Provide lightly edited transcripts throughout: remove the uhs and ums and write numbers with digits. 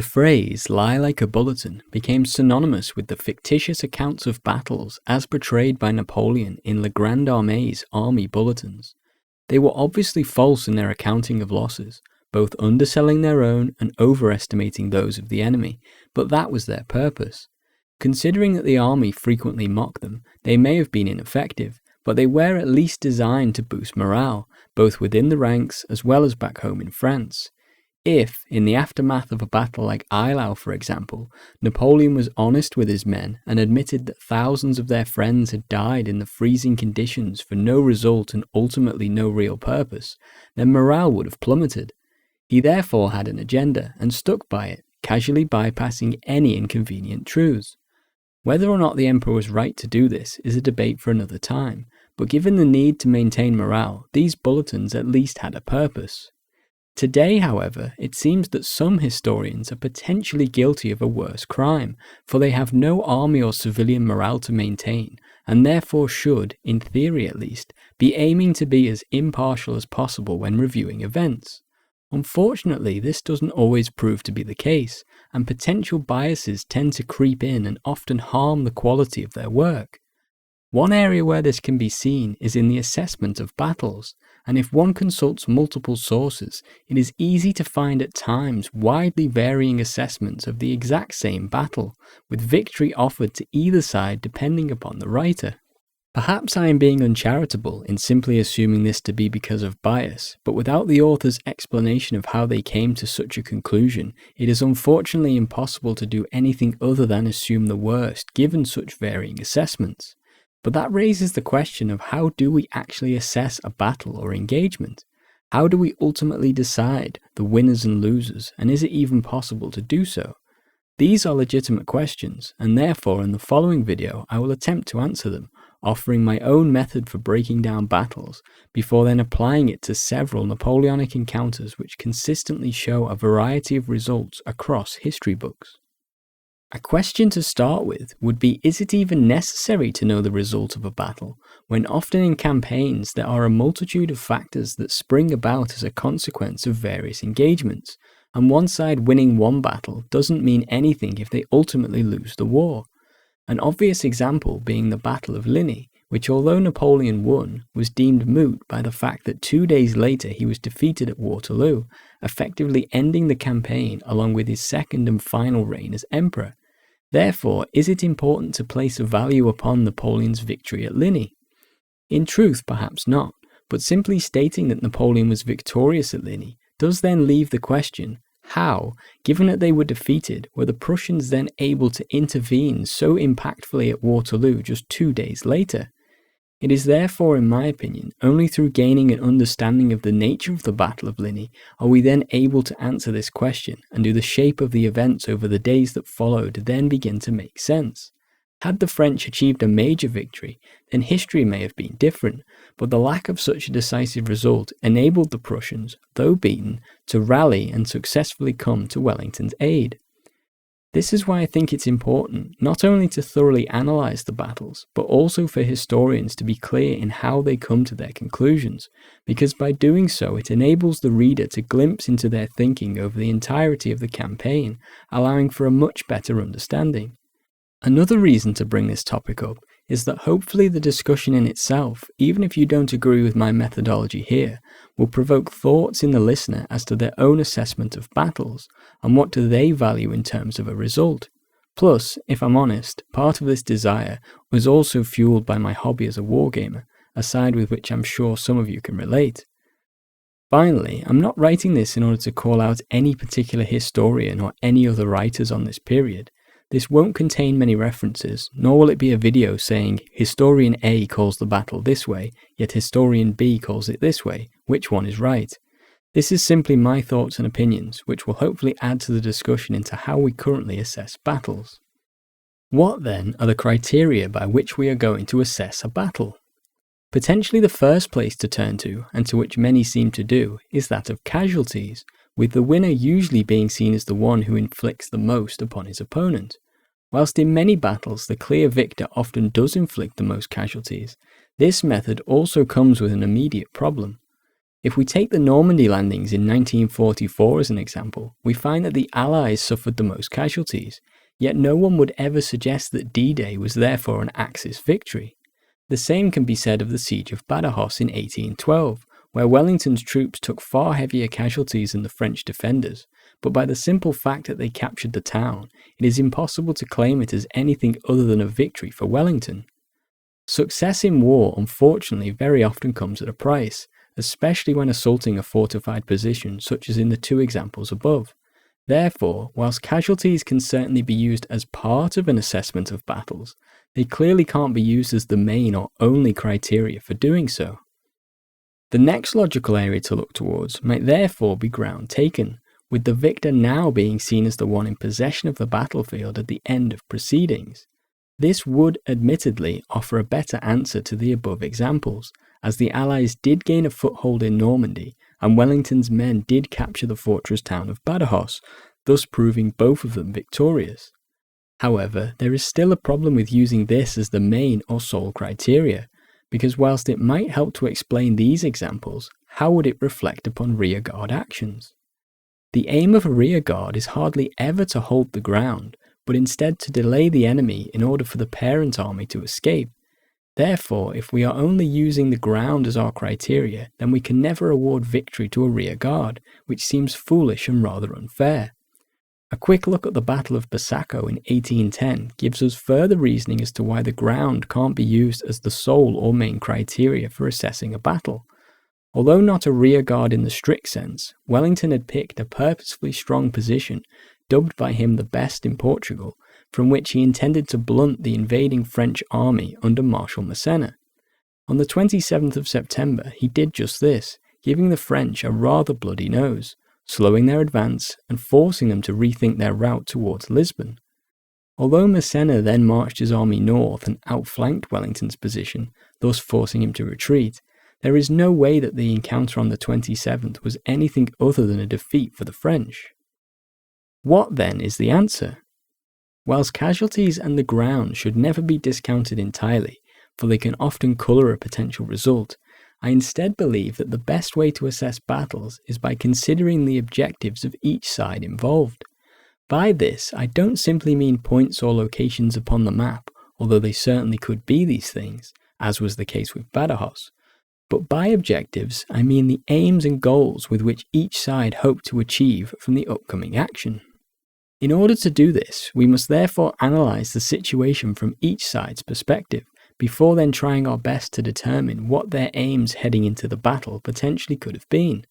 The phrase "lie like a bulletin" became synonymous with the fictitious accounts of battles as portrayed by Napoleon in Le Grand Armée's army bulletins. They were obviously false in their accounting of losses, both underselling their own and overestimating those of the enemy, but that was their purpose. Considering that the army frequently mocked them, they may have been ineffective, but they were at least designed to boost morale, both within the ranks as well as back home in France. If, in the aftermath of a battle like Eylau for example, Napoleon was honest with his men and admitted that thousands of their friends had died in the freezing conditions for no result and ultimately no real purpose, then morale would have plummeted. He therefore had an agenda and stuck by it, casually bypassing any inconvenient truths. Whether or not the emperor was right to do this is a debate for another time, but given the need to maintain morale, these bulletins at least had a purpose. Today, however, it seems that some historians are potentially guilty of a worse crime, for they have no army or civilian morale to maintain, and therefore should, in theory at least, be aiming to be as impartial as possible when reviewing events. Unfortunately, this doesn't always prove to be the case, and potential biases tend to creep in and often harm the quality of their work. One area where this can be seen is in the assessment of battles, and if one consults multiple sources, it is easy to find at times widely varying assessments of the exact same battle, with victory offered to either side depending upon the writer. Perhaps I am being uncharitable in simply assuming this to be because of bias, but without the author's explanation of how they came to such a conclusion, it is unfortunately impossible to do anything other than assume the worst given such varying assessments. But that raises the question of how do we actually assess a battle or engagement? How do we ultimately decide the winners and losers, and is it even possible to do so? These are legitimate questions, and therefore in the following video I will attempt to answer them, offering my own method for breaking down battles, before then applying it to several Napoleonic encounters which consistently show a variety of results across history books. A question to start with would be, is it even necessary to know the result of a battle, when often in campaigns there are a multitude of factors that spring about as a consequence of various engagements, and one side winning one battle doesn't mean anything if they ultimately lose the war. An obvious example being the Battle of Ligny, which although Napoleon won, was deemed moot by the fact that 2 days later he was defeated at Waterloo, effectively ending the campaign along with his second and final reign as emperor. Therefore, is it important to place a value upon Napoleon's victory at Ligny? In truth, perhaps not, but simply stating that Napoleon was victorious at Ligny does then leave the question, how, given that they were defeated, were the Prussians then able to intervene so impactfully at Waterloo just 2 days later? It is therefore, in my opinion, only through gaining an understanding of the nature of the Battle of Ligny are we then able to answer this question, and do the shape of the events over the days that followed then begin to make sense. Had the French achieved a major victory, then history may have been different, but the lack of such a decisive result enabled the Prussians, though beaten, to rally and successfully come to Wellington's aid. This is why I think it's important not only to thoroughly analyse the battles, but also for historians to be clear in how they come to their conclusions, because by doing so it enables the reader to glimpse into their thinking over the entirety of the campaign, allowing for a much better understanding. Another reason to bring this topic up is that hopefully the discussion in itself, even if you don't agree with my methodology here, will provoke thoughts in the listener as to their own assessment of battles, and what do they value in terms of a result. Plus, if I'm honest, part of this desire was also fueled by my hobby as a wargamer, a side with which I'm sure some of you can relate. Finally, I'm not writing this in order to call out any particular historian or any other writers on this period. This won't contain many references, nor will it be a video saying historian A calls the battle this way, yet historian B calls it this way, which one is right? This is simply my thoughts and opinions, which will hopefully add to the discussion into how we currently assess battles. What then are the criteria by which we are going to assess a battle? Potentially the first place to turn to, and to which many seem to do, is that of casualties, with the winner usually being seen as the one who inflicts the most upon his opponent. Whilst in many battles the clear victor often does inflict the most casualties, this method also comes with an immediate problem. If we take the Normandy landings in 1944 as an example, we find that the Allies suffered the most casualties, yet no one would ever suggest that D-Day was therefore an Axis victory. The same can be said of the Siege of Badajoz in 1812, where Wellington's troops took far heavier casualties than the French defenders, but by the simple fact that they captured the town, it is impossible to claim it as anything other than a victory for Wellington. Success in war, unfortunately, very often comes at a price, especially when assaulting a fortified position such as in the two examples above. Therefore, whilst casualties can certainly be used as part of an assessment of battles, they clearly can't be used as the main or only criteria for doing so. The next logical area to look towards might therefore be ground taken, with the victor now being seen as the one in possession of the battlefield at the end of proceedings. This would admittedly offer a better answer to the above examples, as the Allies did gain a foothold in Normandy, and Wellington's men did capture the fortress town of Badajoz, thus proving both of them victorious. However, there is still a problem with using this as the main or sole criteria, because whilst it might help to explain these examples, how would it reflect upon rearguard actions? The aim of a rearguard is hardly ever to hold the ground, but instead to delay the enemy in order for the parent army to escape. Therefore, if we are only using the ground as our criteria, then we can never award victory to a rearguard, which seems foolish and rather unfair. A quick look at the Battle of Berezina in 1810 gives us further reasoning as to why the ground can't be used as the sole or main criteria for assessing a battle. Although not a rearguard in the strict sense, Wellington had picked a purposefully strong position, dubbed by him the best in Portugal, from which he intended to blunt the invading French army under Marshal Massena. On the 27th of September, he did just this, giving the French a rather bloody nose, slowing their advance and forcing them to rethink their route towards Lisbon. Although Massena then marched his army north and outflanked Wellington's position, thus forcing him to retreat, there is no way that the encounter on the 27th was anything other than a defeat for the French. What then is the answer? Whilst casualties and the ground should never be discounted entirely, for they can often colour a potential result, I instead believe that the best way to assess battles is by considering the objectives of each side involved. By this, I don't simply mean points or locations upon the map, although they certainly could be these things, as was the case with Badajoz. But by objectives, I mean the aims and goals with which each side hoped to achieve from the upcoming action. In order to do this, we must therefore analyse the situation from each side's perspective, before then trying our best to determine what their aims heading into the battle potentially could have been.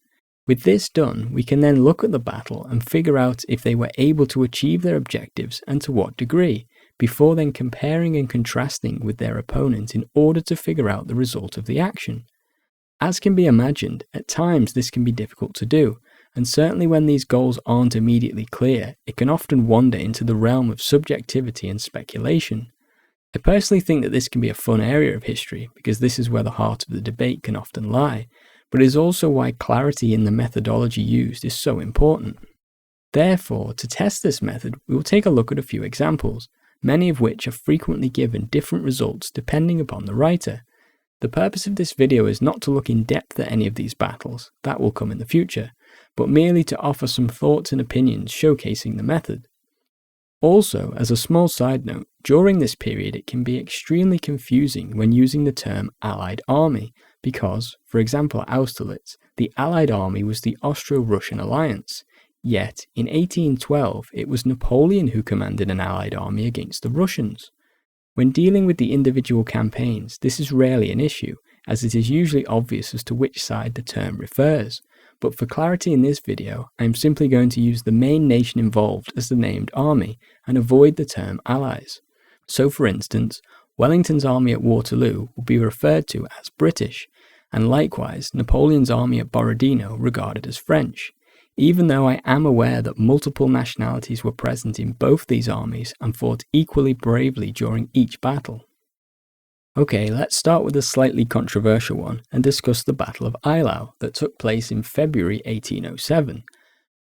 With this done, we can then look at the battle and figure out if they were able to achieve their objectives and to what degree, before then comparing and contrasting with their opponent in order to figure out the result of the action. As can be imagined, at times this can be difficult to do, and certainly when these goals aren't immediately clear, it can often wander into the realm of subjectivity and speculation. I personally think that this can be a fun area of history, because this is where the heart of the debate can often lie, but it is also why clarity in the methodology used is so important. Therefore, to test this method, we will take a look at a few examples, many of which are frequently given different results depending upon the writer. The purpose of this video is not to look in depth at any of these battles, that will come in the future, but merely to offer some thoughts and opinions showcasing the method. Also, as a small side note, during this period it can be extremely confusing when using the term Allied army, because, for example at Austerlitz, the Allied army was the Austro-Russian alliance, yet in 1812 it was Napoleon who commanded an Allied army against the Russians. When dealing with the individual campaigns, this is rarely an issue, as it is usually obvious as to which side the term refers, but for clarity in this video, I am simply going to use the main nation involved as the named army and avoid the term allies. So for instance, Wellington's army at Waterloo will be referred to as British, and likewise Napoleon's army at Borodino regarded as French, even though I am aware that multiple nationalities were present in both these armies and fought equally bravely during each battle. Okay, let's start with a slightly controversial one and discuss the Battle of Eylau that took place in February 1807.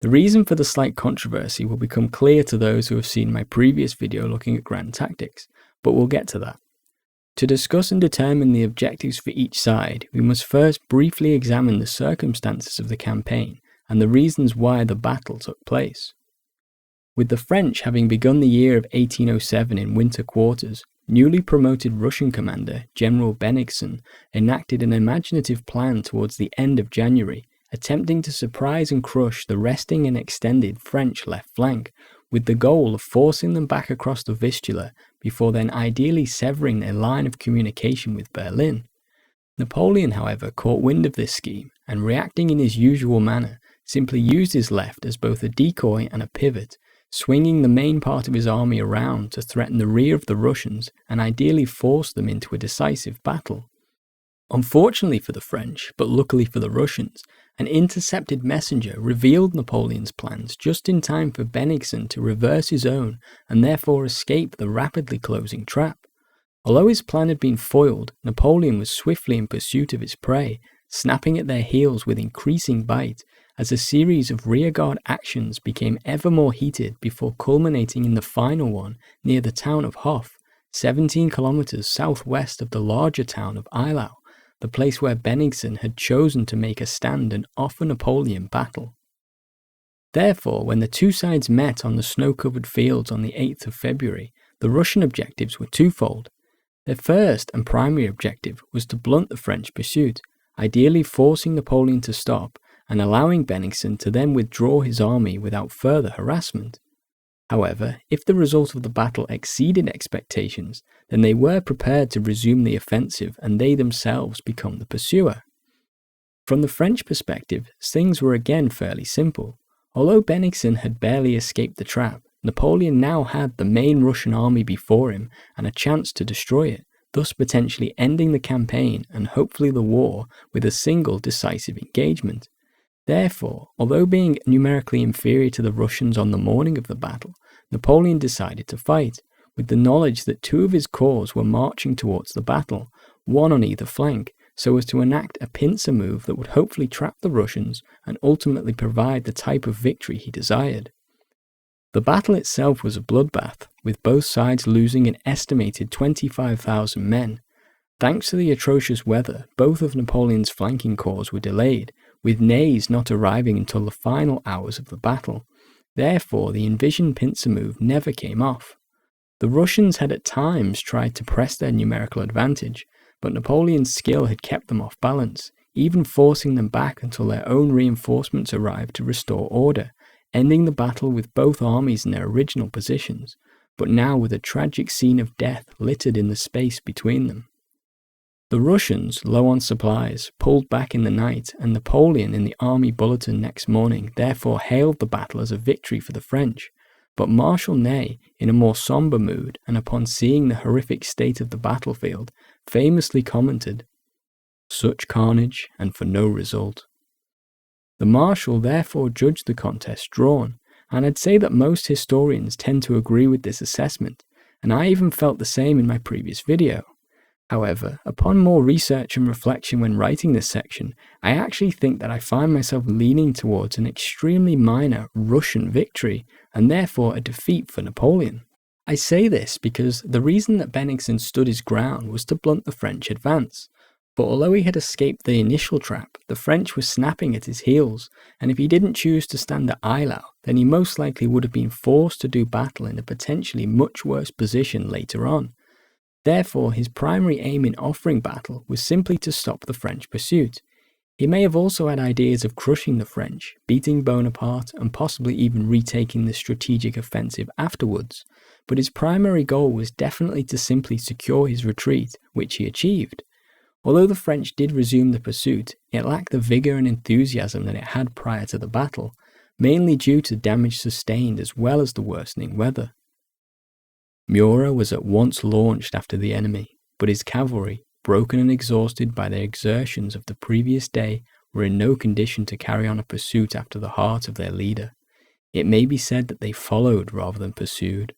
The reason for the slight controversy will become clear to those who have seen my previous video looking at grand tactics, but we'll get to that. To discuss and determine the objectives for each side, we must first briefly examine the circumstances of the campaign and the reasons why the battle took place. With the French having begun the year of 1807 in winter quarters, newly promoted Russian commander General Bennigsen enacted an imaginative plan towards the end of January, attempting to surprise and crush the resting and extended French left flank, with the goal of forcing them back across the Vistula before then ideally severing their line of communication with Berlin. Napoleon, however, caught wind of this scheme and, reacting in his usual manner, simply used his left as both a decoy and a pivot, swinging the main part of his army around to threaten the rear of the Russians and ideally force them into a decisive battle. Unfortunately for the French, but luckily for the Russians, an intercepted messenger revealed Napoleon's plans just in time for Bennigsen to reverse his own and therefore escape the rapidly closing trap. Although his plan had been foiled, Napoleon was swiftly in pursuit of his prey, snapping at their heels with increasing bite, as a series of rearguard actions became ever more heated before culminating in the final one near the town of Hof, 17 kilometers southwest of the larger town of Eylau, the place where Bennigsen had chosen to make a stand and offer Napoleon battle. Therefore, when the two sides met on the snow-covered fields on the 8th of February, the Russian objectives were twofold. Their first and primary objective was to blunt the French pursuit, ideally forcing Napoleon to stop and allowing Bennigsen to then withdraw his army without further harassment. However, if the result of the battle exceeded expectations, then they were prepared to resume the offensive and they themselves become the pursuer. From the French perspective, things were again fairly simple. Although Bennigsen had barely escaped the trap, Napoleon now had the main Russian army before him and a chance to destroy it, thus potentially ending the campaign and hopefully the war with a single decisive engagement. Therefore, although being numerically inferior to the Russians on the morning of the battle, Napoleon decided to fight, with the knowledge that two of his corps were marching towards the battle, one on either flank, so as to enact a pincer move that would hopefully trap the Russians and ultimately provide the type of victory he desired. The battle itself was a bloodbath, with both sides losing an estimated 25,000 men. Thanks to the atrocious weather, both of Napoleon's flanking corps were delayed, with Ney's not arriving until the final hours of the battle. Therefore, the envisioned pincer move never came off. The Russians had at times tried to press their numerical advantage, but Napoleon's skill had kept them off balance, even forcing them back until their own reinforcements arrived to restore order, ending the battle with both armies in their original positions, but now with a tragic scene of death littered in the space between them. The Russians, low on supplies, pulled back in the night, and Napoleon in the army bulletin next morning therefore hailed the battle as a victory for the French. But Marshal Ney, in a more somber mood, and upon seeing the horrific state of the battlefield, famously commented, "Such carnage, and for no result." The Marshal therefore judged the contest drawn, and I'd say that most historians tend to agree with this assessment, and I even felt the same in my previous video. However, upon more research and reflection when writing this section, I actually think that I find myself leaning towards an extremely minor Russian victory, and therefore a defeat for Napoleon. I say this because the reason that Bennigsen stood his ground was to blunt the French advance. But although he had escaped the initial trap, the French were snapping at his heels, and if he didn't choose to stand at Eylau, then he most likely would have been forced to do battle in a potentially much worse position later on. Therefore, his primary aim in offering battle was simply to stop the French pursuit. He may have also had ideas of crushing the French, beating Bonaparte, and possibly even retaking the strategic offensive afterwards, but his primary goal was definitely to simply secure his retreat, which he achieved. Although the French did resume the pursuit, it lacked the vigour and enthusiasm that it had prior to the battle, mainly due to damage sustained as well as the worsening weather. Murat was at once launched after the enemy, but his cavalry, broken and exhausted by their exertions of the previous day, were in no condition to carry on a pursuit after the heart of their leader. It may be said that they followed rather than pursued.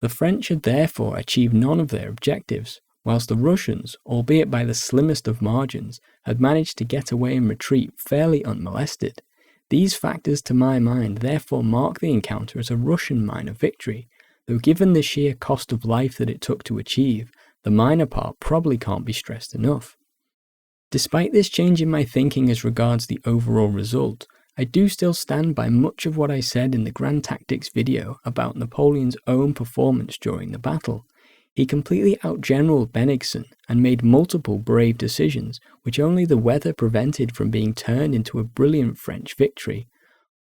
The French had therefore achieved none of their objectives, whilst the Russians, albeit by the slimmest of margins, had managed to get away and retreat fairly unmolested. These factors, to my mind, therefore mark the encounter as a Russian minor victory, though given the sheer cost of life that it took to achieve, The minor part probably can't be stressed enough. Despite this change in my thinking as regards the overall result, I do still stand by much of what I said in the Grand Tactics video about Napoleon's own performance during the battle. He completely outgeneraled Bennigsen and made multiple brave decisions, which only the weather prevented from being turned into a brilliant French victory.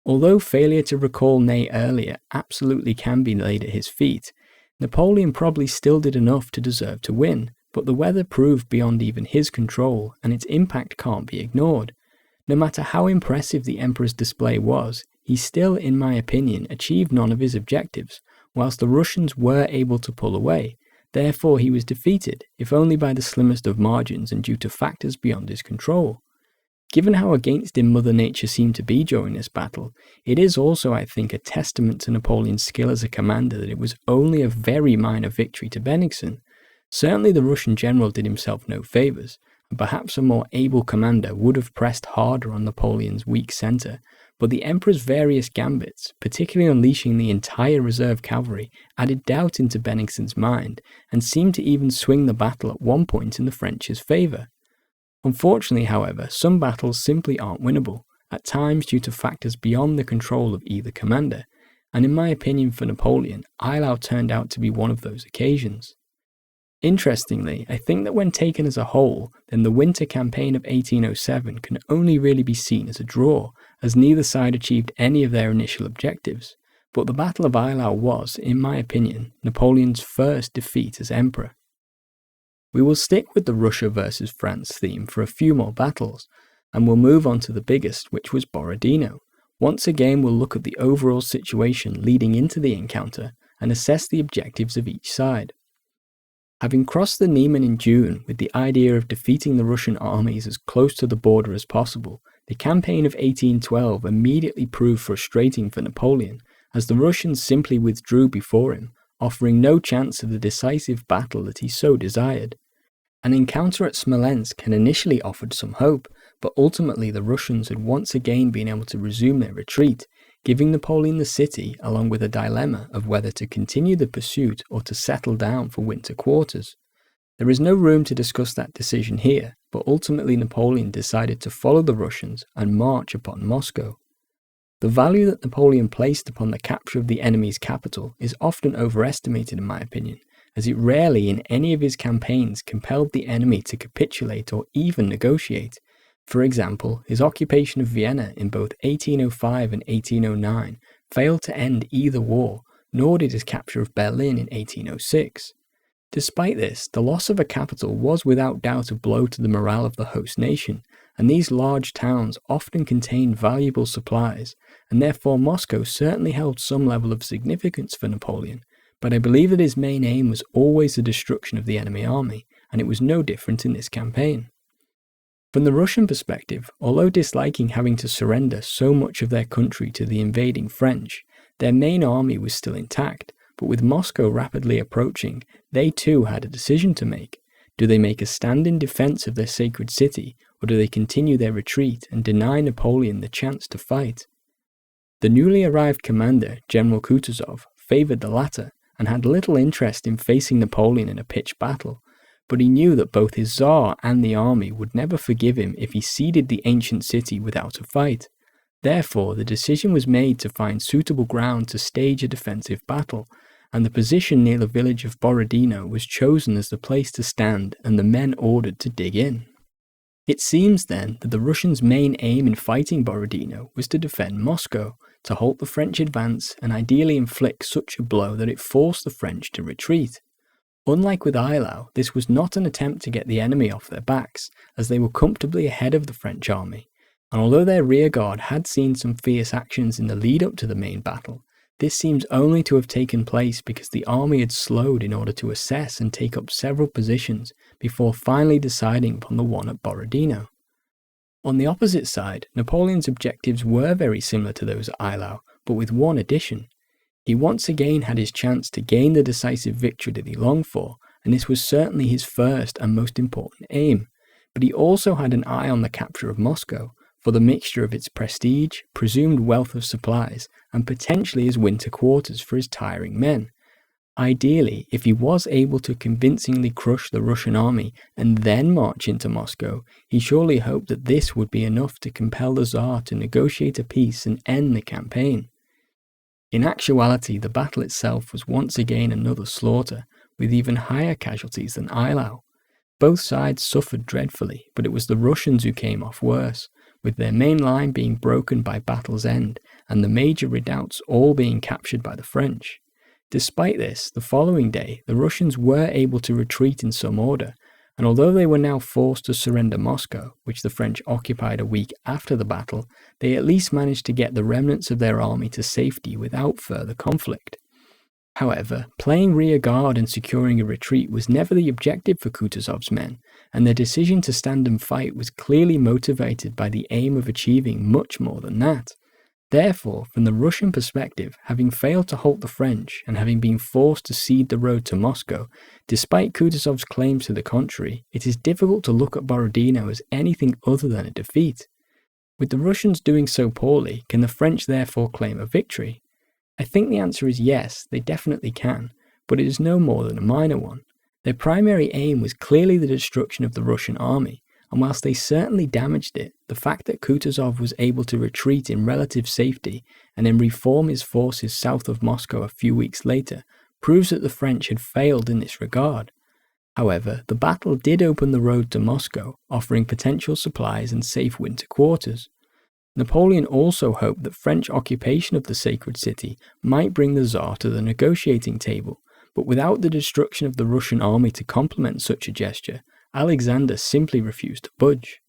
Although failure to recall Ney earlier absolutely can be laid at his feet, Napoleon probably still did enough to deserve to win, but the weather proved beyond even his control, and its impact can't be ignored. No matter how impressive the Emperor's display was, he still, in my opinion, achieved none of his objectives, whilst the Russians were able to pull away. Therefore he was defeated, if only by the slimmest of margins and due to factors beyond his control. Given how against him Mother Nature seemed to be during this battle, it is also, I think, a testament to Napoleon's skill as a commander that it was only a very minor victory to Bennigsen. Certainly the Russian general did himself no favours, and perhaps a more able commander would have pressed harder on Napoleon's weak centre, but the Emperor's various gambits, particularly unleashing the entire reserve cavalry, added doubt into Bennigsen's mind, and seemed to even swing the battle at one point in the French's favour. Unfortunately, however, some battles simply aren't winnable, at times due to factors beyond the control of either commander, and in my opinion for Napoleon, Eylau turned out to be one of those occasions. Interestingly, I think that when taken as a whole, then the winter campaign of 1807 can only really be seen as a draw, as neither side achieved any of their initial objectives, but the Battle of Eylau was, in my opinion, Napoleon's first defeat as emperor. We will stick with the Russia versus France theme for a few more battles, and we'll move on to the biggest, which was Borodino. Once again we'll look at the overall situation leading into the encounter and assess the objectives of each side. Having crossed the Niemen in June with the idea of defeating the Russian armies as close to the border as possible, the campaign of 1812 immediately proved frustrating for Napoleon, as the Russians simply withdrew before him, offering no chance of the decisive battle that he so desired. An encounter at Smolensk had initially offered some hope, but ultimately the Russians had once again been able to resume their retreat, giving Napoleon the city along with a dilemma of whether to continue the pursuit or to settle down for winter quarters. There is no room to discuss that decision here, but ultimately Napoleon decided to follow the Russians and march upon Moscow. The value that Napoleon placed upon the capture of the enemy's capital is often overestimated in my opinion, as it rarely in any of his campaigns compelled the enemy to capitulate or even negotiate. For example, his occupation of Vienna in both 1805 and 1809 failed to end either war, nor did his capture of Berlin in 1806. Despite this, the loss of a capital was without doubt a blow to the morale of the host nation, and these large towns often contained valuable supplies, and therefore Moscow certainly held some level of significance for Napoleon, but I believe that his main aim was always the destruction of the enemy army, and it was no different in this campaign. From the Russian perspective, although disliking having to surrender so much of their country to the invading French, their main army was still intact, but with Moscow rapidly approaching, they too had a decision to make. Do they make a stand in defense of their sacred city, or do they continue their retreat and deny Napoleon the chance to fight? The newly arrived commander, General Kutuzov, favoured the latter, and had little interest in facing Napoleon in a pitched battle, but he knew that both his Tsar and the army would never forgive him if he ceded the ancient city without a fight. Therefore, the decision was made to find suitable ground to stage a defensive battle, and the position near the village of Borodino was chosen as the place to stand and the men ordered to dig in. It seems then that the Russians' main aim in fighting Borodino was to defend Moscow, to halt the French advance and ideally inflict such a blow that it forced the French to retreat. Unlike with Eylau, this was not an attempt to get the enemy off their backs, as they were comfortably ahead of the French army, and although their rearguard had seen some fierce actions in the lead up to the main battle, this seems only to have taken place because the army had slowed in order to assess and take up several positions before finally deciding upon the one at Borodino. On the opposite side, Napoleon's objectives were very similar to those at Eylau, but with one addition. He once again had his chance to gain the decisive victory that he longed for, and this was certainly his first and most important aim. But he also had an eye on the capture of Moscow, for the mixture of its prestige, presumed wealth of supplies, and potentially as winter quarters for his tiring men. Ideally, if he was able to convincingly crush the Russian army and then march into Moscow, he surely hoped that this would be enough to compel the Tsar to negotiate a peace and end the campaign. In actuality, the battle itself was once again another slaughter, with even higher casualties than Eylau. Both sides suffered dreadfully, but it was the Russians who came off worse, with their main line being broken by battle's end and the major redoubts all being captured by the French. Despite this, the following day, the Russians were able to retreat in some order, and although they were now forced to surrender Moscow, which the French occupied a week after the battle, they at least managed to get the remnants of their army to safety without further conflict. However, playing rear guard and securing a retreat was never the objective for Kutuzov's men, and their decision to stand and fight was clearly motivated by the aim of achieving much more than that. Therefore, from the Russian perspective, having failed to halt the French and having been forced to cede the road to Moscow, despite Kutuzov's claims to the contrary, it is difficult to look at Borodino as anything other than a defeat. With the Russians doing so poorly, can the French therefore claim a victory? I think the answer is yes, they definitely can, but it is no more than a minor one. Their primary aim was clearly the destruction of the Russian army, and whilst they certainly damaged it, the fact that Kutuzov was able to retreat in relative safety and then reform his forces south of Moscow a few weeks later proves that the French had failed in this regard. However, the battle did open the road to Moscow, offering potential supplies and safe winter quarters. Napoleon also hoped that French occupation of the sacred city might bring the Tsar to the negotiating table, but without the destruction of the Russian army to complement such a gesture, Alexander simply refused to budge.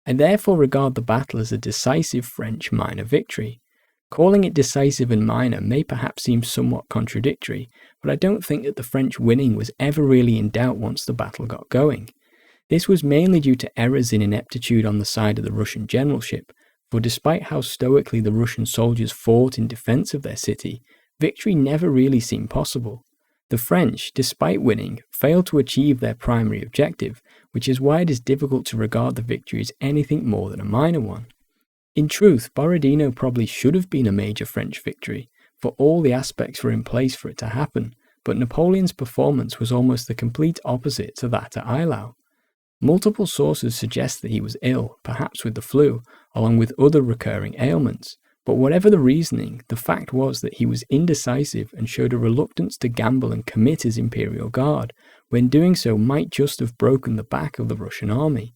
I therefore regard the battle as a decisive French minor victory. Calling it decisive and minor may perhaps seem somewhat contradictory, but I don't think that the French winning was ever really in doubt once the battle got going. This was mainly due to errors in ineptitude on the side of the Russian generalship, for despite how stoically the Russian soldiers fought in defense of their city, victory never really seemed possible. The French, despite winning, failed to achieve their primary objective, which is why it is difficult to regard the victory as anything more than a minor one. In truth, Borodino probably should have been a major French victory, for all the aspects were in place for it to happen, but Napoleon's performance was almost the complete opposite to that at Eylau. Multiple sources suggest that he was ill, perhaps with the flu, along with other recurring ailments. But whatever the reasoning, the fact was that he was indecisive and showed a reluctance to gamble and commit his imperial guard, when doing so might just have broken the back of the Russian army.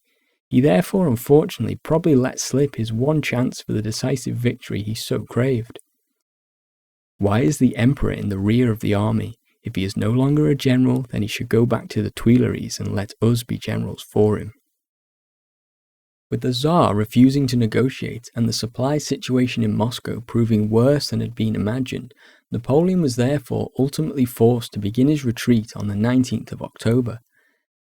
He therefore unfortunately probably let slip his one chance for the decisive victory he so craved. Why is the emperor in the rear of the army? If he is no longer a general, then he should go back to the Tuileries and let us be generals for him. With the Tsar refusing to negotiate and the supply situation in Moscow proving worse than had been imagined, Napoleon was therefore ultimately forced to begin his retreat on the 19th of October.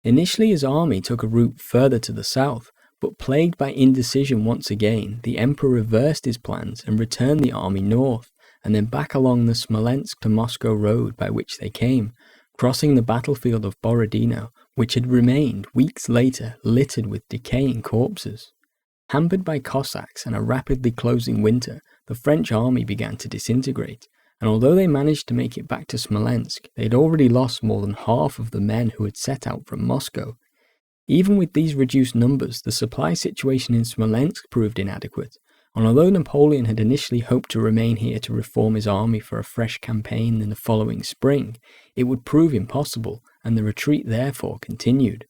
Initially his army took a route further to the south, but plagued by indecision once again, the emperor reversed his plans and returned the army north, and then back along the Smolensk to Moscow road by which they came, crossing the battlefield of Borodino, which had remained weeks later littered with decaying corpses. Hampered by Cossacks and a rapidly closing winter, the French army began to disintegrate, and although they managed to make it back to Smolensk, they had already lost more than half of the men who had set out from Moscow. Even with these reduced numbers, the supply situation in Smolensk proved inadequate, and although Napoleon had initially hoped to remain here to reform his army for a fresh campaign in the following spring, it would prove impossible, and the retreat therefore continued.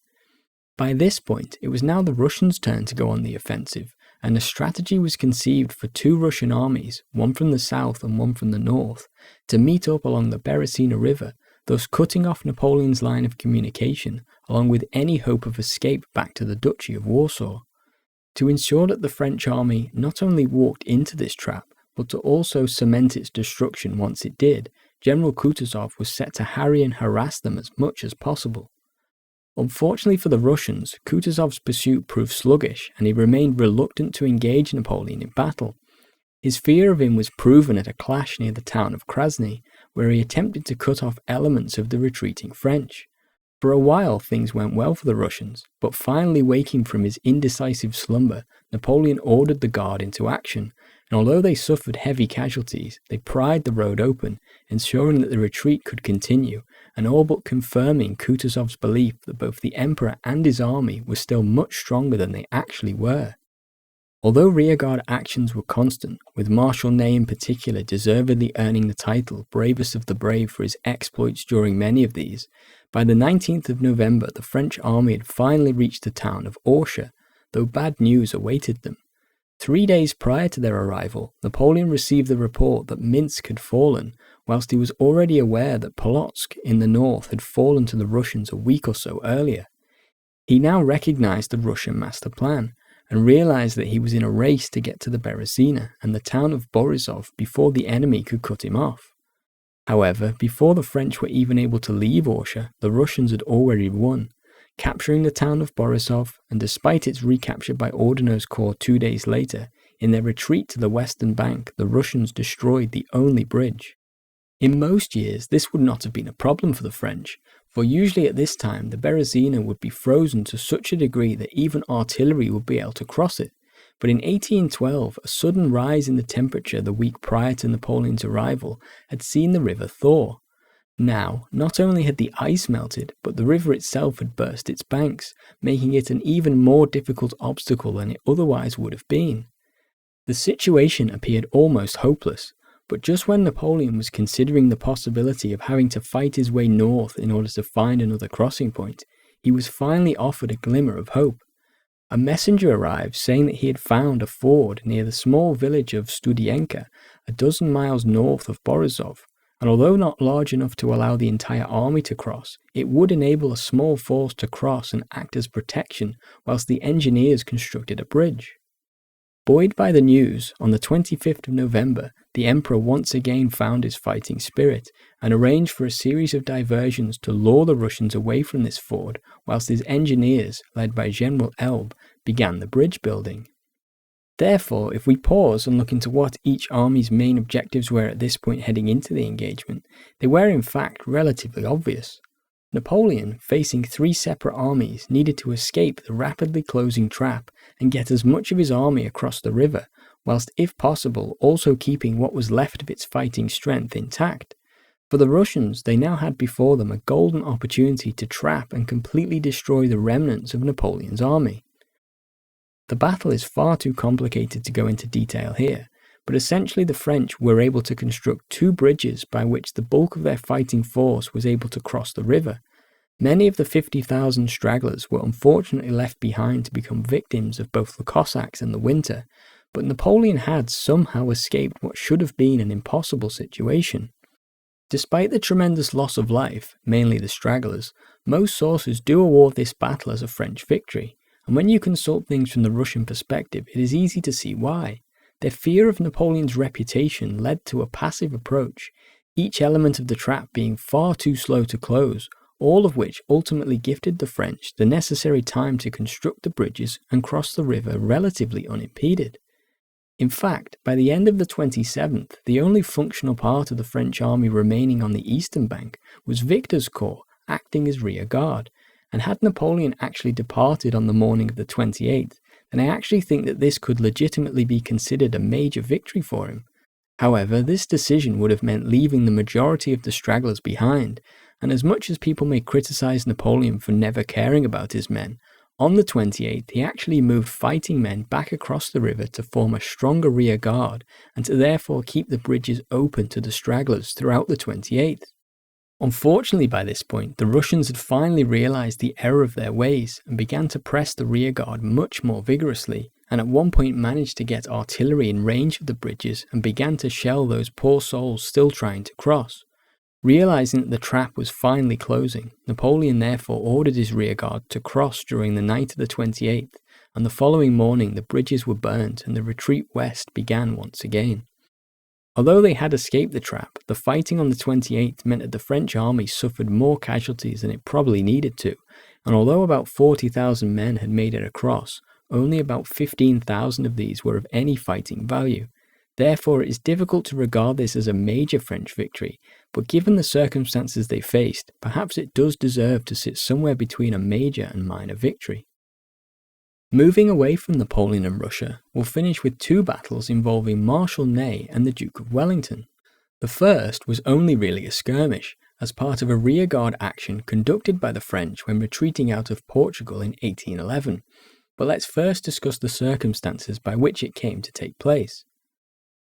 By this point, it was now the Russians' turn to go on the offensive, and a strategy was conceived for two Russian armies, one from the south and one from the north, to meet up along the Berezina River, thus cutting off Napoleon's line of communication, along with any hope of escape back to the Duchy of Warsaw. To ensure that the French army not only walked into this trap, but to also cement its destruction once it did, General Kutuzov was set to harry and harass them as much as possible. Unfortunately for the Russians, Kutuzov's pursuit proved sluggish, and he remained reluctant to engage Napoleon in battle. His fear of him was proven at a clash near the town of Krasny, where he attempted to cut off elements of the retreating French. For a while things went well for the Russians, but finally waking from his indecisive slumber, Napoleon ordered the guard into action, and although they suffered heavy casualties, they pried the road open, ensuring that the retreat could continue, and all but confirming Kutuzov's belief that both the emperor and his army were still much stronger than they actually were. Although rearguard actions were constant, with Marshal Ney in particular deservedly earning the title Bravest of the Brave for his exploits during many of these, by the 19th of November the French army had finally reached the town of Orsha, though bad news awaited them. 3 days prior to their arrival, Napoleon received the report that Minsk had fallen, whilst he was already aware that Polotsk in the north had fallen to the Russians a week or so earlier. He now recognized the Russian master plan, and realized that he was in a race to get to the Berezina and the town of Borisov before the enemy could cut him off. However, before the French were even able to leave Orsha, the Russians had already won, capturing the town of Borisov, and despite its recapture by Borodino's corps 2 days later, in their retreat to the western bank, the Russians destroyed the only bridge. In most years, this would not have been a problem for the French, for usually at this time the Berezina would be frozen to such a degree that even artillery would be able to cross it. But in 1812, a sudden rise in the temperature the week prior to Napoleon's arrival had seen the river thaw. Now, not only had the ice melted, but the river itself had burst its banks, making it an even more difficult obstacle than it otherwise would have been. The situation appeared almost hopeless, but just when Napoleon was considering the possibility of having to fight his way north in order to find another crossing point, he was finally offered a glimmer of hope. A messenger arrived saying that he had found a ford near the small village of Studienka, a dozen miles north of Borisov, and although not large enough to allow the entire army to cross, it would enable a small force to cross and act as protection whilst the engineers constructed a bridge. Buoyed by the news, on the 25th of November, the emperor once again found his fighting spirit and arranged for a series of diversions to lure the Russians away from this ford, whilst his engineers, led by General Elb, began the bridge building. Therefore, if we pause and look into what each army's main objectives were at this point heading into the engagement, they were in fact relatively obvious. Napoleon, facing 3 separate armies, needed to escape the rapidly closing trap and get as much of his army across the river, whilst if possible also keeping what was left of its fighting strength intact. For the Russians, they now had before them a golden opportunity to trap and completely destroy the remnants of Napoleon's army. The battle is far too complicated to go into detail here, but essentially the French were able to construct 2 bridges by which the bulk of their fighting force was able to cross the river. Many of the 50,000 stragglers were unfortunately left behind to become victims of both the Cossacks and the winter, but Napoleon had somehow escaped what should have been an impossible situation. Despite the tremendous loss of life, mainly the stragglers, most sources do award this battle as a French victory, and when you consult things from the Russian perspective, it is easy to see why. Their fear of Napoleon's reputation led to a passive approach, each element of the trap being far too slow to close, all of which ultimately gifted the French the necessary time to construct the bridges and cross the river relatively unimpeded. In fact, by the end of the 27th, the only functional part of the French army remaining on the eastern bank was Victor's corps, acting as rear guard, and had Napoleon actually departed on the morning of the 28th, then I actually think that this could legitimately be considered a major victory for him. However, this decision would have meant leaving the majority of the stragglers behind, and as much as people may criticize Napoleon for never caring about his men, on the 28th he actually moved fighting men back across the river to form a stronger rear guard and to therefore keep the bridges open to the stragglers throughout the 28th. Unfortunately, by this point, the Russians had finally realized the error of their ways and began to press the rear guard much more vigorously, and at one point managed to get artillery in range of the bridges and began to shell those poor souls still trying to cross. Realizing that the trap was finally closing, Napoleon therefore ordered his rear guard to cross during the night of the 28th, and the following morning the bridges were burnt and the retreat west began once again. Although they had escaped the trap, the fighting on the 28th meant that the French army suffered more casualties than it probably needed to, and although about 40,000 men had made it across, only about 15,000 of these were of any fighting value. Therefore, it is difficult to regard this as a major French victory, but given the circumstances they faced, perhaps it does deserve to sit somewhere between a major and minor victory. Moving away from Napoleon and Russia, we'll finish with two battles involving Marshal Ney and the Duke of Wellington. The first was only really a skirmish, as part of a rearguard action conducted by the French when retreating out of Portugal in 1811, but let's first discuss the circumstances by which it came to take place.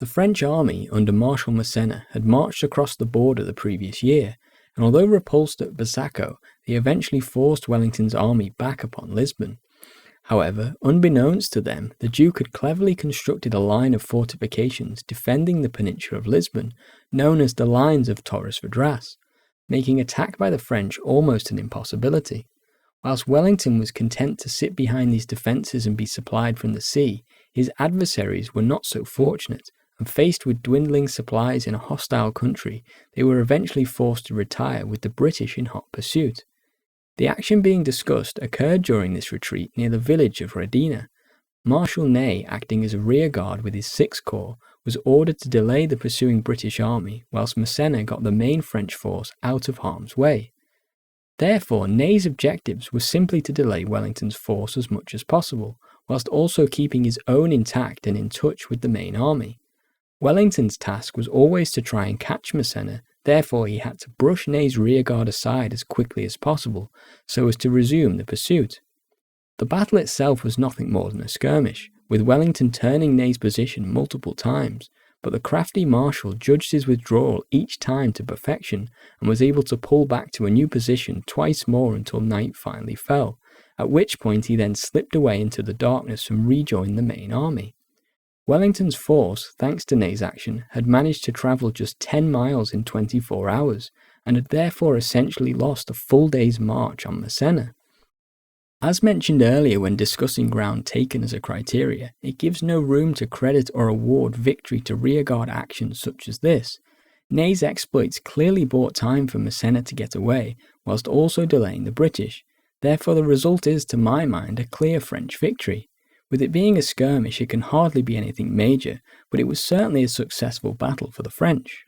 The French army under Marshal Massena had marched across the border the previous year, and although repulsed at Busaco, they eventually forced Wellington's army back upon Lisbon. However, unbeknownst to them, the Duke had cleverly constructed a line of fortifications defending the peninsula of Lisbon, known as the Lines of Quatre Bras, making attack by the French almost an impossibility. Whilst Wellington was content to sit behind these defences and be supplied from the sea, his adversaries were not so fortunate, and faced with dwindling supplies in a hostile country, they were eventually forced to retire with the British in hot pursuit. The action being discussed occurred during this retreat near the village of Redinha. Marshal Ney, acting as a rearguard with his 6th Corps, was ordered to delay the pursuing British army, whilst Massena got the main French force out of harm's way. Therefore, Ney's objectives were simply to delay Wellington's force as much as possible, whilst also keeping his own intact and in touch with the main army. Wellington's task was always to try and catch Massena, therefore he had to brush Ney's rearguard aside as quickly as possible, so as to resume the pursuit. The battle itself was nothing more than a skirmish, with Wellington turning Ney's position multiple times, but the crafty marshal judged his withdrawal each time to perfection and was able to pull back to a new position twice more until night finally fell, at which point he then slipped away into the darkness and rejoined the main army. Wellington's force, thanks to Ney's action, had managed to travel just 10 miles in 24 hours, and had therefore essentially lost a full day's march on Massena. As mentioned earlier when discussing ground taken as a criteria, it gives no room to credit or award victory to rearguard actions such as this. Ney's exploits clearly bought time for Massena to get away, whilst also delaying the British. Therefore the result is, to my mind, a clear French victory. With it being a skirmish, it can hardly be anything major, but it was certainly a successful battle for the French.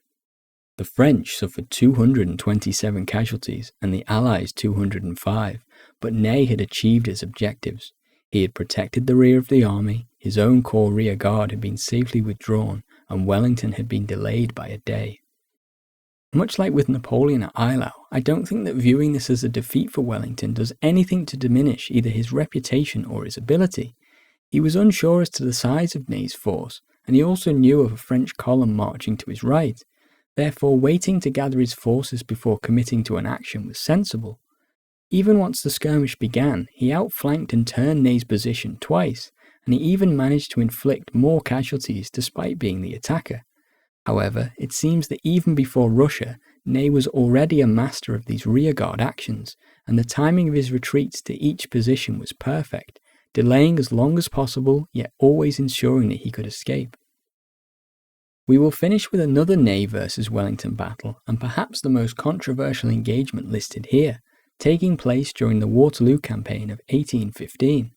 The French suffered 227 casualties and the Allies 205, but Ney had achieved his objectives. He had protected the rear of the army, his own corps rear guard had been safely withdrawn, and Wellington had been delayed by a day. Much like with Napoleon at Eylau, I don't think that viewing this as a defeat for Wellington does anything to diminish either his reputation or his ability. He was unsure as to the size of Ney's force, and he also knew of a French column marching to his right. Therefore, waiting to gather his forces before committing to an action was sensible. Even once the skirmish began, he outflanked and turned Ney's position twice, and he even managed to inflict more casualties despite being the attacker. However, it seems that even before Russia, Ney was already a master of these rearguard actions, and the timing of his retreats to each position was perfect, delaying as long as possible, yet always ensuring that he could escape. We will finish with another Ney versus Wellington battle, and perhaps the most controversial engagement listed here, taking place during the Waterloo campaign of 1815.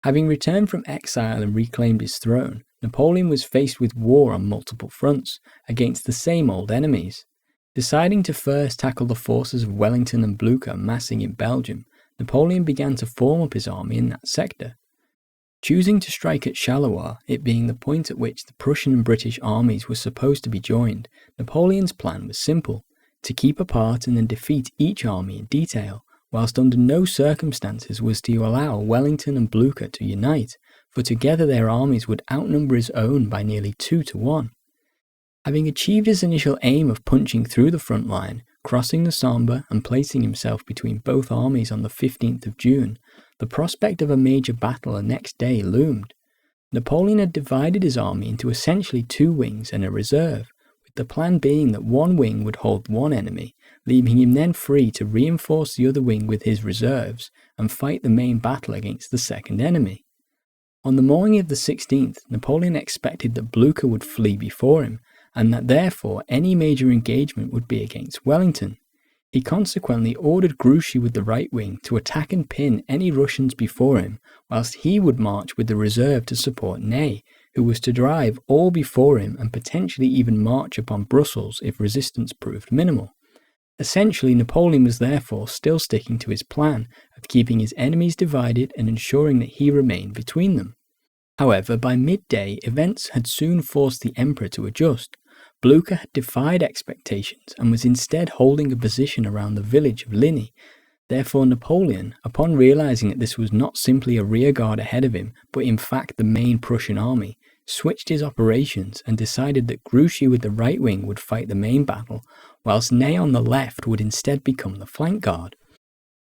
Having returned from exile and reclaimed his throne, Napoleon was faced with war on multiple fronts, against the same old enemies. Deciding to first tackle the forces of Wellington and Blucher massing in Belgium, Napoleon began to form up his army in that sector. Choosing to strike at Charleroi, it being the point at which the Prussian and British armies were supposed to be joined, Napoleon's plan was simple: to keep apart and then defeat each army in detail, whilst under no circumstances was to allow Wellington and Blucher to unite, for together their armies would outnumber his own by nearly 2-1. Having achieved his initial aim of punching through the front line, crossing the Sambre and placing himself between both armies on the 15th of June, the prospect of a major battle the next day loomed. Napoleon had divided his army into essentially 2 wings and a reserve, with the plan being that one wing would hold one enemy, leaving him then free to reinforce the other wing with his reserves and fight the main battle against the second enemy. On the morning of the 16th, Napoleon expected that Blucher would flee before him, and that therefore any major engagement would be against Wellington. He consequently ordered Grouchy with the right wing to attack and pin any Russians before him, whilst he would march with the reserve to support Ney, who was to drive all before him and potentially even march upon Brussels if resistance proved minimal. Essentially, Napoleon was therefore still sticking to his plan of keeping his enemies divided and ensuring that he remained between them. However, by midday, events had soon forced the emperor to adjust. Blucher had defied expectations and was instead holding a position around the village of Ligny. Therefore, Napoleon, upon realizing that this was not simply a rearguard ahead of him, but in fact the main Prussian army, switched his operations and decided that Grouchy with the right wing would fight the main battle, whilst Ney on the left would instead become the flank guard.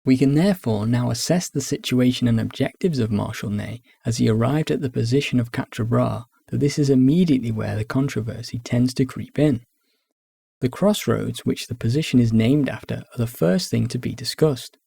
We can therefore now assess the situation and objectives of Marshal Ney as he arrived at the position of Quatre Bras, though this is immediately where the controversy tends to creep in. The crossroads which the position is named after are the first thing to be discussed.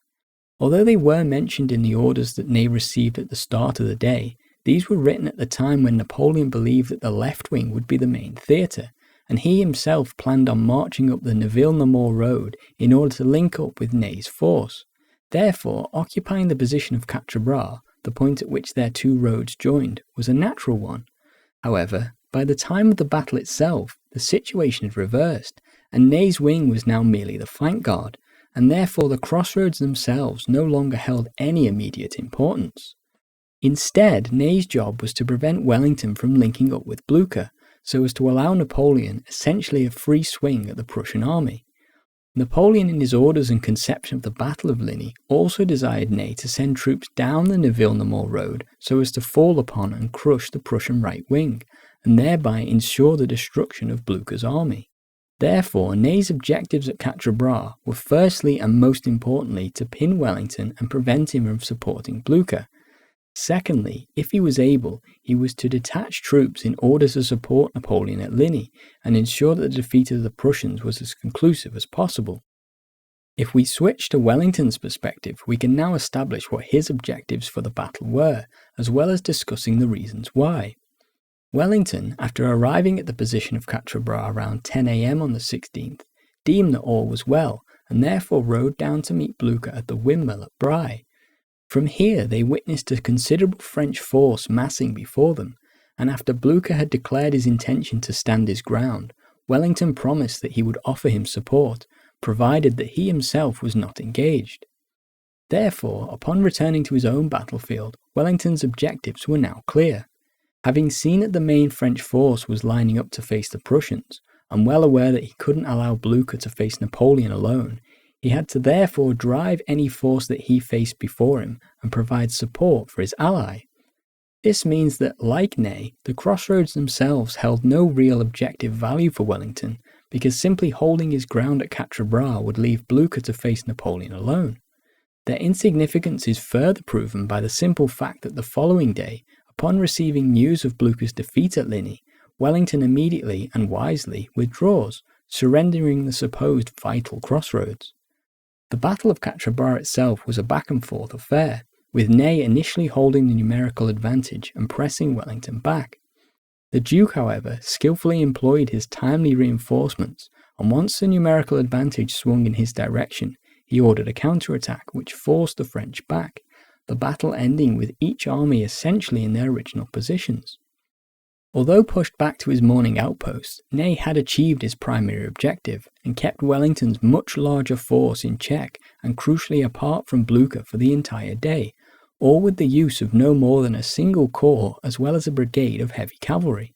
Although they were mentioned in the orders that Ney received at the start of the day, these were written at the time when Napoleon believed that the left wing would be the main theatre, and he himself planned on marching up the Neuville-Namur road in order to link up with Ney's force. Therefore, occupying the position of Quatre Bras, the point at which their two roads joined, was a natural one. However, by the time of the battle itself, the situation had reversed, and Ney's wing was now merely the flank guard, and therefore the crossroads themselves no longer held any immediate importance. Instead, Ney's job was to prevent Wellington from linking up with Blucher, so as to allow Napoleon essentially a free swing at the Prussian army. Napoleon, in his orders and conception of the Battle of Ligny, also desired Ney to send troops down the Neuville-Namur road so as to fall upon and crush the Prussian right wing, and thereby ensure the destruction of Blucher's army. Therefore, Ney's objectives at Quatre Bras were firstly and most importantly to pin Wellington and prevent him from supporting Blucher. Secondly, if he was able, he was to detach troops in order to support Napoleon at Ligny and ensure that the defeat of the Prussians was as conclusive as possible. If we switch to Wellington's perspective, we can now establish what his objectives for the battle were, as well as discussing the reasons why. Wellington, after arriving at the position of Quatre Bras around 10 a.m. on the 16th, deemed that all was well, and therefore rode down to meet Blucher at the windmill at Bray. From here they witnessed a considerable French force massing before them, and after Blucher had declared his intention to stand his ground, Wellington promised that he would offer him support, provided that he himself was not engaged. Therefore, upon returning to his own battlefield, Wellington's objectives were now clear. Having seen that the main French force was lining up to face the Prussians, and well aware that he couldn't allow Blucher to face Napoleon alone, he had to therefore drive any force that he faced before him and provide support for his ally. This means that, like Ney, the crossroads themselves held no real objective value for Wellington, because simply holding his ground at Quatre Bras would leave Blucher to face Napoleon alone. Their insignificance is further proven by the simple fact that the following day, upon receiving news of Blucher's defeat at Ligny, Wellington immediately and wisely withdraws, surrendering the supposed vital crossroads. The Battle of Quatre Bras itself was a back-and-forth affair, with Ney initially holding the numerical advantage and pressing Wellington back. The Duke, however, skillfully employed his timely reinforcements, and once the numerical advantage swung in his direction, he ordered a counterattack which forced the French back, the battle ending with each army essentially in their original positions. Although pushed back to his morning outposts, Ney had achieved his primary objective and kept Wellington's much larger force in check and crucially apart from Blucher for the entire day, all with the use of no more than a single corps as well as a brigade of heavy cavalry.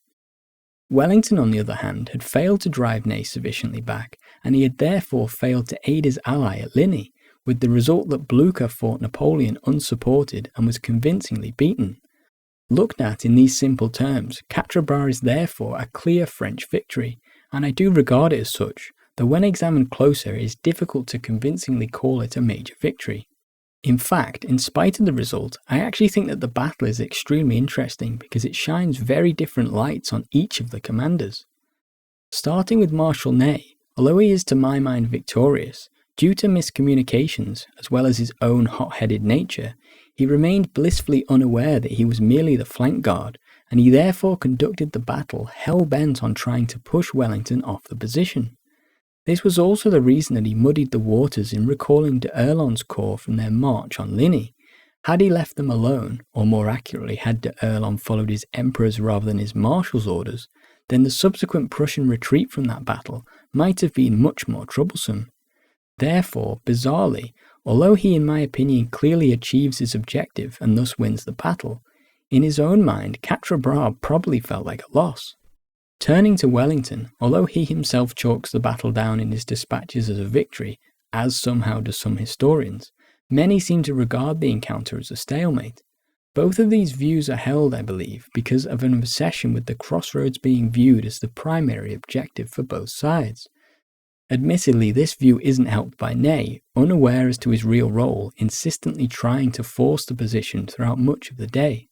Wellington, on the other hand, had failed to drive Ney sufficiently back, and he had therefore failed to aid his ally at Ligny, with the result that Blucher fought Napoleon unsupported and was convincingly beaten. Looked at in these simple terms, Quatre Bras is therefore a clear French victory, and I do regard it as such, though when examined closer it is difficult to convincingly call it a major victory. In fact, in spite of the result, I actually think that the battle is extremely interesting because it shines very different lights on each of the commanders. Starting with Marshal Ney, although he is to my mind victorious, due to miscommunications as well as his own hot-headed nature, he remained blissfully unaware that he was merely the flank guard, and he therefore conducted the battle hell-bent on trying to push Wellington off the position. This was also the reason that he muddied the waters in recalling d'Erlon's corps from their march on Ligny. Had he left them alone, or more accurately had d'Erlon followed his emperor's rather than his marshal's orders, then the subsequent Prussian retreat from that battle might have been much more troublesome. Therefore, bizarrely, although he in my opinion clearly achieves his objective and thus wins the battle, in his own mind Quatre Bras probably felt like a loss. Turning to Wellington, although he himself chalks the battle down in his dispatches as a victory, as somehow do some historians, many seem to regard the encounter as a stalemate. Both of these views are held, I believe, because of an obsession with the crossroads being viewed as the primary objective for both sides. Admittedly, this view isn't helped by Ney, unaware as to his real role, insistently trying to force the position throughout much of the day.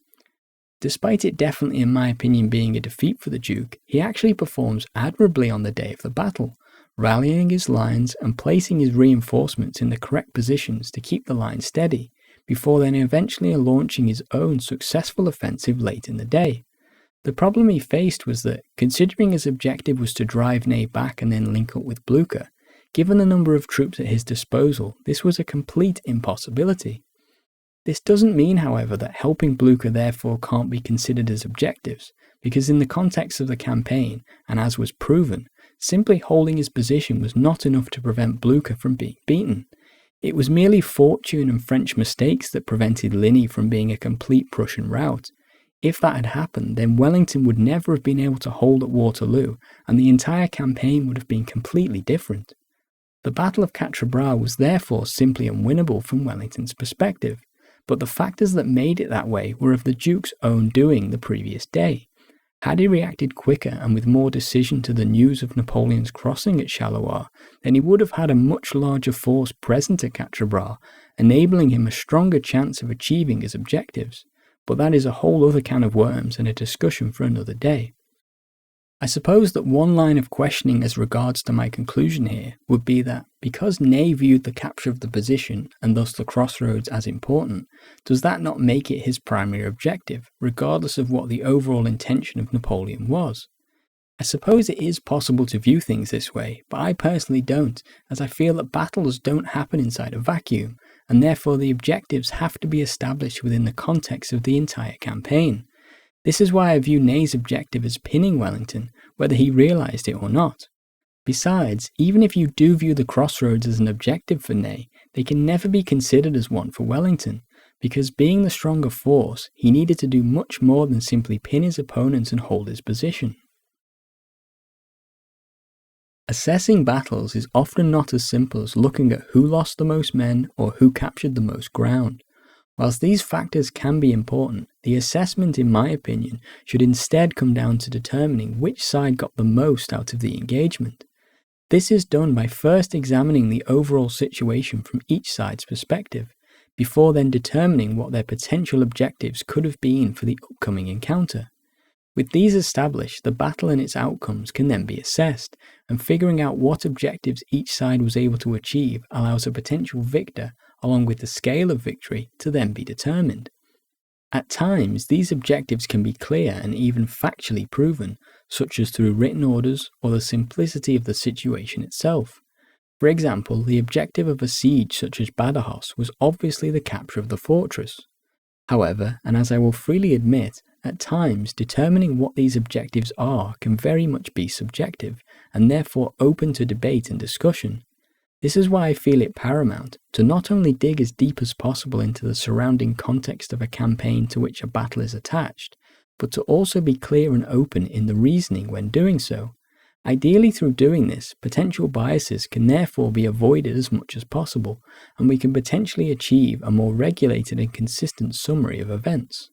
Despite it definitely in my opinion being a defeat for the Duke, he actually performs admirably on the day of the battle, rallying his lines and placing his reinforcements in the correct positions to keep the line steady, before then eventually launching his own successful offensive late in the day. The problem he faced was that, considering his objective was to drive Ney back and then link up with Blucher, given the number of troops at his disposal, this was a complete impossibility. This doesn't mean, however, that helping Blucher therefore can't be considered as objectives, because in the context of the campaign, and as was proven, simply holding his position was not enough to prevent Blucher from being beaten. It was merely fortune and French mistakes that prevented Ligny from being a complete Prussian rout. If that had happened, then Wellington would never have been able to hold at Waterloo, and the entire campaign would have been completely different. The Battle of Quatre Bras was therefore simply unwinnable from Wellington's perspective, but the factors that made it that way were of the Duke's own doing the previous day. Had he reacted quicker and with more decision to the news of Napoleon's crossing at Charleroi, then he would have had a much larger force present at Quatre Bras, enabling him a stronger chance of achieving his objectives. But that is a whole other can of worms and a discussion for another day. I suppose that one line of questioning as regards to my conclusion here would be that, because Ney viewed the capture of the position, and thus the crossroads, as important, does that not make it his primary objective, regardless of what the overall intention of Napoleon was? I suppose it is possible to view things this way, but I personally don't, as I feel that battles don't happen inside a vacuum, and therefore the objectives have to be established within the context of the entire campaign. This is why I view Ney's objective as pinning Wellington, whether he realised it or not. Besides, even if you do view the crossroads as an objective for Ney, they can never be considered as one for Wellington, because being the stronger force, he needed to do much more than simply pin his opponents and hold his position. Assessing battles is often not as simple as looking at who lost the most men or who captured the most ground. Whilst these factors can be important, the assessment, in my opinion, should instead come down to determining which side got the most out of the engagement. This is done by first examining the overall situation from each side's perspective, before then determining what their potential objectives could have been for the upcoming encounter. With these established, the battle and its outcomes can then be assessed, and figuring out what objectives each side was able to achieve allows a potential victor, along with the scale of victory, to then be determined. At times, these objectives can be clear and even factually proven, such as through written orders or the simplicity of the situation itself. For example, the objective of a siege such as Badajoz was obviously the capture of the fortress. However, and as I will freely admit, at times determining what these objectives are can very much be subjective, and therefore open to debate and discussion. This is why I feel it paramount to not only dig as deep as possible into the surrounding context of a campaign to which a battle is attached, but to also be clear and open in the reasoning when doing so. Ideally, through doing this, potential biases can therefore be avoided as much as possible, and we can potentially achieve a more regulated and consistent summary of events.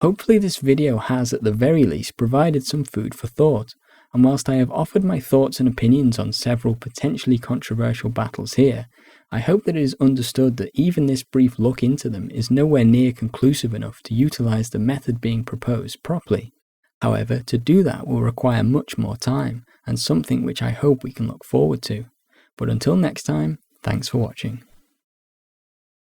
Hopefully this video has at the very least provided some food for thought, and whilst I have offered my thoughts and opinions on several potentially controversial battles here, I hope that it is understood that even this brief look into them is nowhere near conclusive enough to utilise the method being proposed properly. However, to do that will require much more time, and something which I hope we can look forward to. But until next time, thanks for watching.